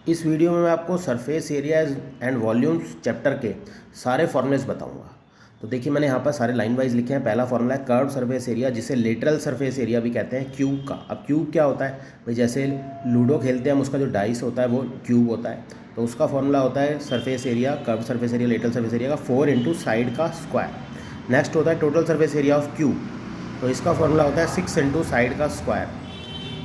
इस वीडियो में मैं आपको surface area and volumes chapter के सारे फॉर्मूलेस बताऊंगा। तो देखिए मैंने यहाँ पर सारे लाइन वाइज लिखे हैं। पहला फॉर्मूला है कर्व सरफेस एरिया, जिसे लेटरल सरफेस एरिया भी कहते हैं, क्यूब का। अब क्यूब क्या होता है भाई, जैसे लूडो खेलते हैं हम, उसका जो डाइस होता है वो क्यूब होता है। तो उसका फॉर्मूला होता है surface area, curve surface area, lateral surface area का 4 इंटू साइड का स्क्वायर। नेक्स्ट होता है total surface area of cube, तो इसका फॉर्मूला होता है 6 इंटू साइड का स्क्वायर।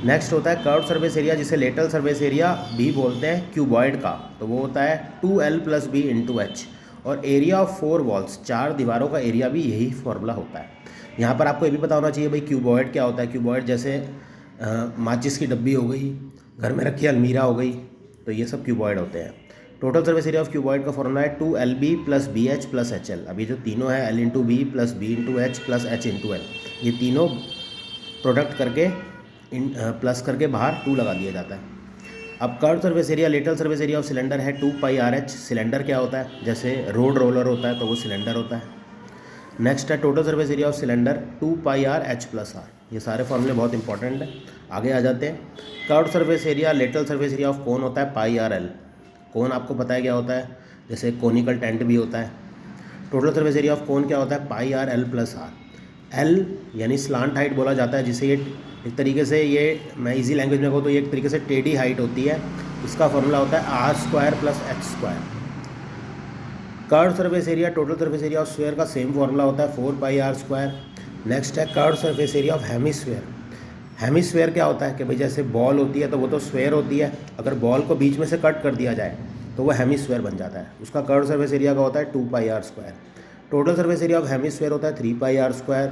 नेक्स्ट होता है कर्व सरफेस एरिया, जिसे लेटरल सरफेस एरिया भी बोलते हैं क्यूबॉइड का, तो वो होता है 2l + b × h। और एरिया ऑफ 4 वॉल्स, 4 दीवारों का एरिया भी यही फॉर्मूला होता है। यहाँ पर आपको ये भी पता होना चाहिए भाई क्यूबॉइड क्या होता है। क्यूबॉइड जैसे माचिस की डब्बी हो गई, घर में रखी अलमीरा हो गई, तो ये सब क्यूबॉइड होते हैं। Total surface area of cuboid का फॉर्मूला है 2lb + bh + hL। अब ये जो तीनों है l × b + b × h + h × l, ये तीनों प्रोडक्ट करके प्लस करके बाहर 2 लगा दिया जाता है। अब curve surface area, lateral surface area of cylinder है 2πRh। सिलेंडर क्या होता है, जैसे रोड रोलर होता है तो वो सिलेंडर होता है। नेक्स्ट है total surface area of cylinder 2πRh + r। ये सारे फॉर्मूले बहुत इंपॉर्टेंट हैं। आगे आ जाते हैं। Curve surface area, lateral surface area of cone होता है πRl। कोन आपको पता है क्या होता है, जैसे कोनिकल टेंट भी होता है। Total surface area of cone क्या होता है πRl + r। एल यानी स्लांट हाइट बोला जाता है, जिसे ये एक तरीके से, ये मैं इजी लैंग्वेज में कहूँ तो ये एक तरीके से टेढ़ी हाइट होती है। इसका फॉर्मूला होता है r² + h²। Curve surface area, total surface area of sphere का सेम फॉर्मूला होता है 4πr²। नेक्स्ट है curve surface area of hemisphere. Hemisphere क्या होता है कि भाई जैसे बॉल होती है तो वो तो स्फीयर होती है, अगर बॉल को बीच में से कट कर दिया जाए तो वो हेमिस्फीयर बन जाता है। उसका कर्व सरफेस एरिया का होता है 2πr²। Total surface area of hemisphere होता है 3πr²।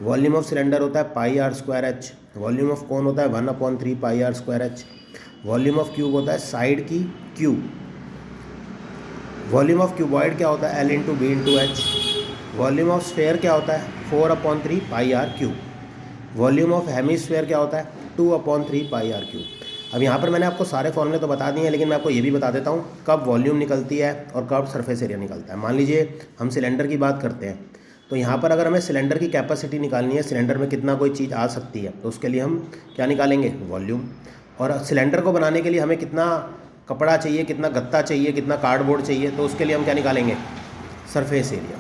वॉल्यूम ऑफ सिलेंडर होता है πr²h। वॉल्यूम ऑफ कोन होता है 1/3πr²h। वॉल्यूम ऑफ क्यूब होता है साइड की क्यूब। वॉल्यूम ऑफ क्यूबॉइड क्या होता है l × b × h। Volume of sphere क्या होता है 4/3πr³। वॉल्यूम ऑफ हेमिस्फीयर क्या होता है 2/3πr³। अब यहाँ पर मैंने आपको सारे फॉर्मूले तो बता दिए हैं, लेकिन मैं आपको ये भी बता देता हूँ कब वॉल्यूम निकलती है और कब सरफेस एरिया निकलता है। मान लीजिए हम सिलेंडर की बात करते हैं, तो यहाँ पर अगर हमें सिलेंडर की कैपेसिटी निकालनी है, सिलेंडर में कितना कोई चीज़ आ सकती है, तो उसके लिए हम क्या निकालेंगे, वॉल्यूम। और सिलेंडर को बनाने के लिए हमें कितना कपड़ा चाहिए, कितना गत्ता चाहिए, कितना कार्डबोर्ड चाहिए, तो उसके लिए हम क्या निकालेंगे, सरफेस एरिया।